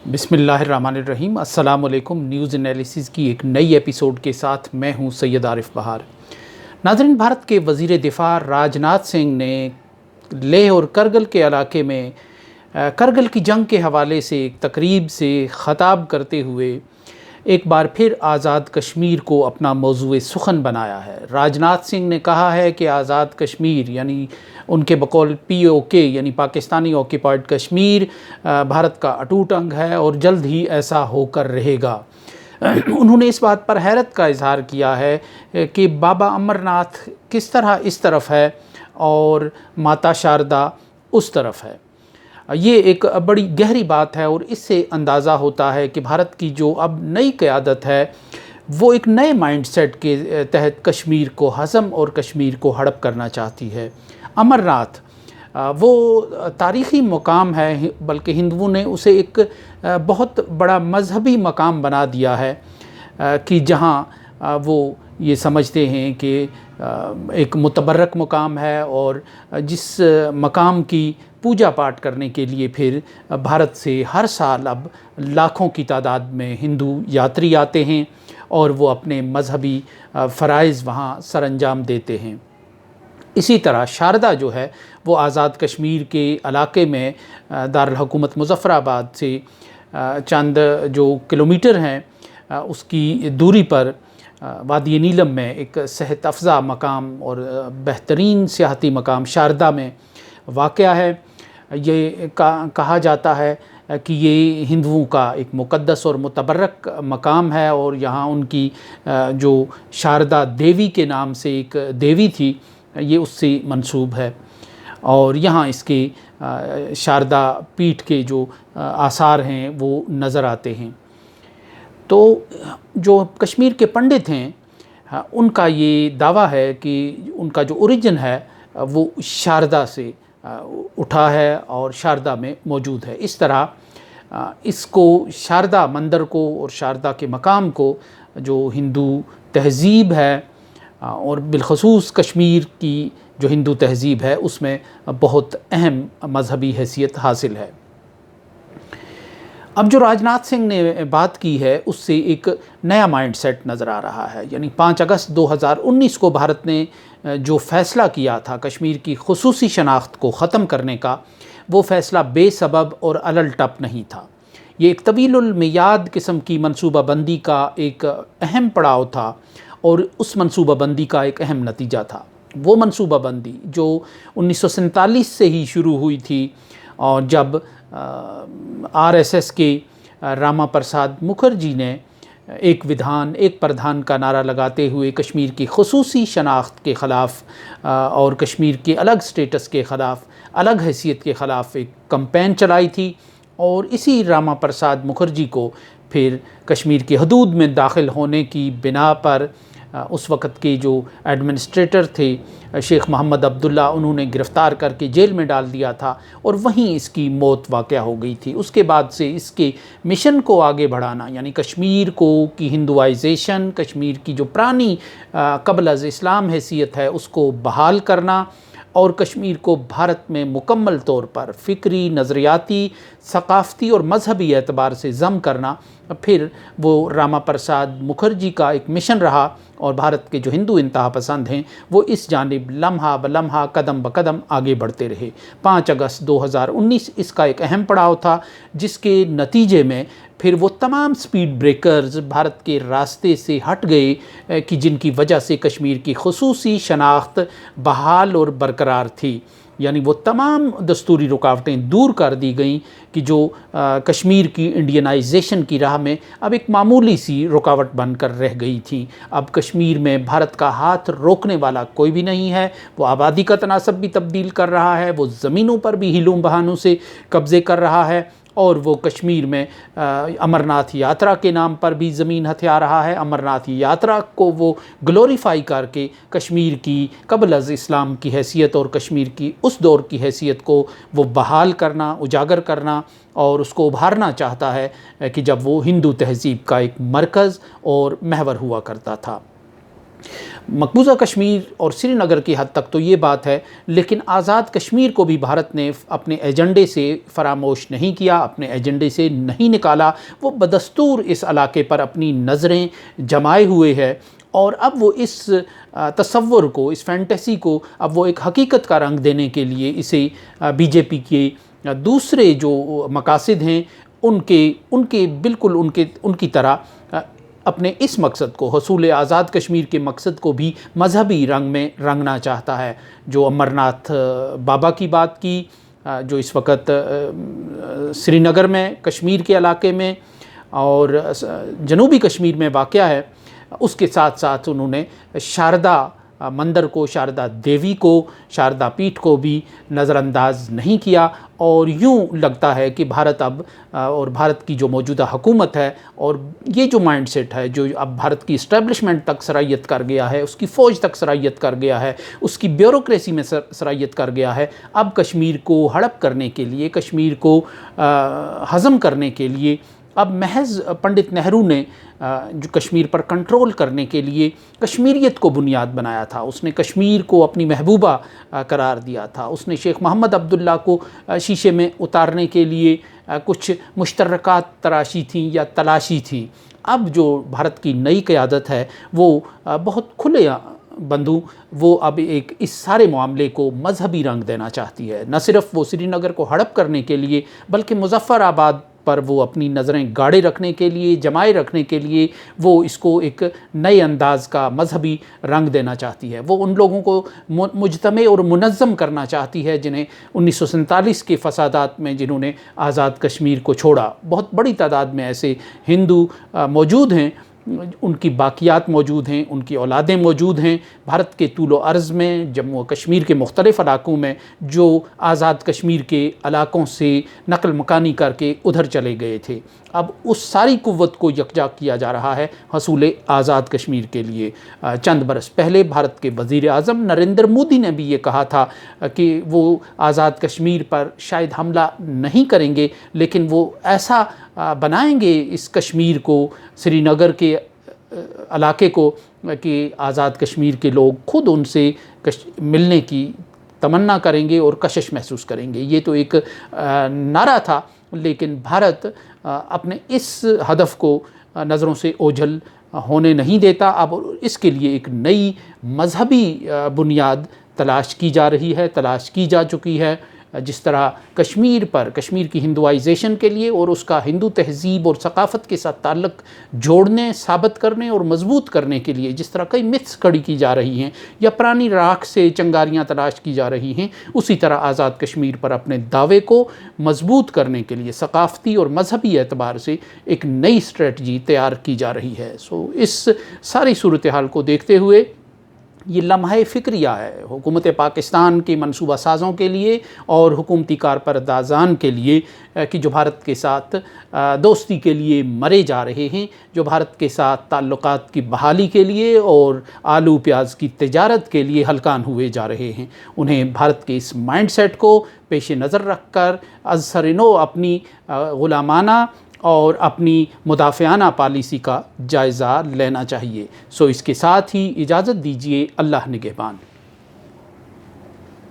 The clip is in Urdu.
بسم اللہ الرحمن الرحیم۔ السلام علیکم۔ نیوز انالیسز کی ایک نئی ایپیسوڈ کے ساتھ میں ہوں سید عارف بہار۔ ناظرین، بھارت کے وزیر دفاع راجناتھ سنگھ نے لیہ اور کرگل کے علاقے میں کرگل کی جنگ کے حوالے سے ایک تقریب سے خطاب کرتے ہوئے ایک بار پھر آزاد کشمیر کو اپنا موضوع سخن بنایا ہے۔ راجناتھ سنگھ نے کہا ہے کہ آزاد کشمیر یعنی ان کے بقول POK یعنی پاکستانی آکیپائڈ کشمیر بھارت کا اٹوٹ انگ ہے اور جلد ہی ایسا ہو کر رہے گا۔ انہوں نے اس بات پر حیرت کا اظہار کیا ہے کہ بابا امر ناتھ کس طرح اس طرف ہے اور ماتا شاردا اس طرف ہے۔ یہ ایک بڑی گہری بات ہے اور اس سے اندازہ ہوتا ہے کہ بھارت کی جو اب نئی قیادت ہے وہ ایک نئے مائنڈ سیٹ کے تحت کشمیر کو ہضم اور کشمیر کو ہڑپ کرنا چاہتی ہے۔ امر ناتھ وہ تاریخی مقام ہے، بلکہ ہندوؤں نے اسے ایک بہت بڑا مذہبی مقام بنا دیا ہے کہ جہاں وہ یہ سمجھتے ہیں کہ ایک متبرک مقام ہے اور جس مقام کی پوجا پاٹ کرنے کے لیے پھر بھارت سے ہر سال اب لاکھوں کی تعداد میں ہندو یاتری آتے ہیں اور وہ اپنے مذہبی فرائض وہاں سر انجام دیتے ہیں۔ اسی طرح شاردا جو ہے وہ آزاد کشمیر کے علاقے میں دارالحکومت مظفر آباد سے چند جو کلومیٹر ہیں اس کی دوری پر وادی نیلم میں ایک صحت افزا مقام اور بہترین سیاحتی مقام شاردا میں واقع ہے۔ یہ کہا جاتا ہے کہ یہ ہندوؤں کا ایک مقدس اور متبرک مقام ہے اور یہاں ان کی جو شاردا دیوی کے نام سے ایک دیوی تھی یہ اس سے منسوب ہے اور یہاں اس کے شاردا پیٹھ کے جو آثار ہیں وہ نظر آتے ہیں۔ تو جو کشمیر کے پنڈت ہیں ان کا یہ دعویٰ ہے کہ ان کا جو اوریجن ہے وہ شاردا سے اٹھا ہے اور شاردا میں موجود ہے۔ اس طرح اس کو شاردا مندر کو اور شاردا کے مقام کو جو ہندو تہذیب ہے اور بالخصوص کشمیر کی جو ہندو تہذیب ہے اس میں بہت اہم مذہبی حیثیت حاصل ہے۔ اب جو راجناتھ سنگھ نے بات کی ہے اس سے ایک نیا مائنڈ سیٹ نظر آ رہا ہے، یعنی 5 اگست 2019 کو بھارت نے جو فیصلہ کیا تھا کشمیر کی خصوصی شناخت کو ختم کرنے کا، وہ فیصلہ بے سبب اور علل ٹپ نہیں تھا۔ یہ ایک طویل المیعاد قسم کی منصوبہ بندی کا ایک اہم پڑاؤ تھا اور اس منصوبہ بندی کا ایک اہم نتیجہ تھا۔ وہ منصوبہ بندی جو 1947 سے ہی شروع ہوئی تھی اور جب RSS کے راما پرساد مکھرجی نے ایک پردھان کا نعرہ لگاتے ہوئے کشمیر کی خصوصی شناخت کے خلاف اور کشمیر کے الگ سٹیٹس کے خلاف، الگ حیثیت کے خلاف ایک کمپین چلائی تھی اور اسی راما پرساد مکھرجی کو پھر کشمیر کی حدود میں داخل ہونے کی بنا پر اس وقت کے جو ایڈمنسٹریٹر تھے شیخ محمد عبداللہ، انہوں نے گرفتار کر کے جیل میں ڈال دیا تھا اور وہیں اس کی موت واقع ہو گئی تھی۔ اس کے بعد سے اس کے مشن کو آگے بڑھانا یعنی کشمیر کی ہندوائزیشن، کشمیر کی جو پرانی قبل از اسلام حیثیت ہے اس کو بحال کرنا اور کشمیر کو بھارت میں مکمل طور پر فکری، نظریاتی، ثقافتی اور مذہبی اعتبار سے ضم کرنا، پھر وہ راما پرساد مکھرجی کا ایک مشن رہا اور بھارت کے جو ہندو انتہا پسند ہیں وہ اس جانب لمحہ بلمحہ قدم بقدم آگے بڑھتے رہے۔ 5 اگست 2019 اس کا ایک اہم پڑاؤ تھا جس کے نتیجے میں پھر وہ تمام سپیڈ بریکرز بھارت کے راستے سے ہٹ گئے کہ جن کی وجہ سے کشمیر کی خصوصی شناخت بحال اور برقرار تھی، یعنی وہ تمام دستوری رکاوٹیں دور کر دی گئیں کہ جو کشمیر کی انڈینائزیشن کی راہ میں اب ایک معمولی سی رکاوٹ بن کر رہ گئی تھی۔ اب کشمیر میں بھارت کا ہاتھ روکنے والا کوئی بھی نہیں ہے۔ وہ آبادی کا تناسب بھی تبدیل کر رہا ہے، وہ زمینوں پر بھی ہیلوں بہانوں سے قبضے کر رہا ہے اور وہ کشمیر میں امرناتھ یاترا کے نام پر بھی زمین ہتھیا رہا ہے۔ امرناتھ یاترا کو وہ گلوریفائی کر کے کشمیر کی قبل از اسلام کی حیثیت اور کشمیر کی اس دور کی حیثیت کو وہ بحال کرنا، اجاگر کرنا اور اس کو ابھارنا چاہتا ہے کہ جب وہ ہندو تہذیب کا ایک مرکز اور محور ہوا کرتا تھا۔ مقبوضہ کشمیر اور سری نگر کی حد تک تو یہ بات ہے، لیکن آزاد کشمیر کو بھی بھارت نے اپنے ایجنڈے سے فراموش نہیں کیا، اپنے ایجنڈے سے نہیں نکالا۔ وہ بدستور اس علاقے پر اپنی نظریں جمائے ہوئے ہے، اور اب وہ اس تصور کو، اس فینٹیسی کو اب وہ ایک حقیقت کا رنگ دینے کے لیے اسے بی جے پی کے دوسرے جو مقاصد ہیں ان کے بالکل ان کی طرح اپنے اس مقصد کو، حصول آزاد کشمیر کے مقصد کو بھی مذہبی رنگ میں رنگنا چاہتا ہے۔ جو امرناتھ بابا کی بات کی، جو اس وقت سری نگر میں، کشمیر کے علاقے میں اور جنوبی کشمیر میں واقع ہے، اس کے ساتھ ساتھ انہوں نے شاردا مندر کو، شاردا دیوی کو، شاردا پیٹھ کو بھی نظر انداز نہیں کیا۔ اور یوں لگتا ہے کہ بھارت اب اور بھارت کی جو موجودہ حکومت ہے اور یہ جو مائنڈ سیٹ ہے جو اب بھارت کی اسٹیبلشمنٹ تک سرایت کر گیا ہے، اس کی فوج تک سرایت کر گیا ہے، اس کی بیوروکریسی میں سرایت کر گیا ہے، اب کشمیر کو ہڑپ کرنے کے لیے، کشمیر کو ہضم کرنے کے لیے اب محض پنڈت نہرو نے جو کشمیر پر کنٹرول کرنے کے لیے کشمیریت کو بنیاد بنایا تھا، اس نے کشمیر کو اپنی محبوبہ قرار دیا تھا، اس نے شیخ محمد عبداللہ کو شیشے میں اتارنے کے لیے کچھ مشترکات تراشی تھیں یا تلاشی تھیں۔ اب جو بھارت کی نئی قیادت ہے وہ بہت کھلے بندوں وہ اب اس سارے معاملے کو مذہبی رنگ دینا چاہتی ہے، نہ صرف وہ سری نگر کو ہڑپ کرنے کے لیے بلکہ مظفر آباد پر وہ اپنی نظریں گاڑے رکھنے کے لیے، جمائے رکھنے کے لیے وہ اس کو ایک نئے انداز کا مذہبی رنگ دینا چاہتی ہے۔ وہ ان لوگوں کو مجتمع اور منظم کرنا چاہتی ہے جنہیں 1947 کے فسادات میں جنہوں نے آزاد کشمیر کو چھوڑا۔ بہت بڑی تعداد میں ایسے ہندو موجود ہیں، ان کی باقیات موجود ہیں، ان کی اولادیں موجود ہیں بھارت کے طول و عرض میں، جموں و کشمیر کے مختلف علاقوں میں، جو آزاد کشمیر کے علاقوں سے نقل مکانی کر کے ادھر چلے گئے تھے۔ اب اس ساری قوت کو یکجا کیا جا رہا ہے حصول آزاد کشمیر کے لیے۔ چند برس پہلے بھارت کے وزیر اعظم نریندر مودی نے بھی یہ کہا تھا کہ وہ آزاد کشمیر پر شاید حملہ نہیں کریں گے، لیکن وہ ایسا بنائیں گے اس کشمیر کو، سری نگر کے علاقے کو، کہ آزاد کشمیر کے لوگ خود ان سے ملنے کی تمنا کریں گے اور کشش محسوس کریں گے۔ یہ تو ایک نعرہ تھا، لیکن بھارت اپنے اس ہدف کو نظروں سے اوجھل ہونے نہیں دیتا۔ اب اس کے لیے ایک نئی مذہبی بنیاد تلاش کی جا رہی ہے، تلاش کی جا چکی ہے۔ جس طرح کشمیر پر، کشمیر کی ہندوائزیشن کے لیے اور اس کا ہندو تہذیب اور ثقافت کے ساتھ تعلق جوڑنے، ثابت کرنے اور مضبوط کرنے کے لیے جس طرح کئی متس کھڑی کی جا رہی ہیں یا پرانی راکھ سے چنگاریاں تلاش کی جا رہی ہیں، اسی طرح آزاد کشمیر پر اپنے دعوے کو مضبوط کرنے کے لیے ثقافتی اور مذہبی اعتبار سے ایک نئی اسٹریٹجی تیار کی جا رہی ہے۔ اس ساری صورتحال کو دیکھتے ہوئے یہ لمحہ فکریہ ہے حکومت پاکستان کے منصوبہ سازوں کے لیے اور حکومتی کارپردازان کے لیے، کہ جو بھارت کے ساتھ دوستی کے لیے مرے جا رہے ہیں، جو بھارت کے ساتھ تعلقات کی بحالی کے لیے اور آلو پیاز کی تجارت کے لیے ہلکان ہوئے جا رہے ہیں۔ انہیں بھارت کے اس مائنڈ سیٹ کو پیش نظر رکھ کر از سر نو اپنی غلامانہ اور اپنی مدافعانہ پالیسی کا جائزہ لینا چاہیے۔ اس کے ساتھ ہی اجازت دیجیے، اللہ نگہبان۔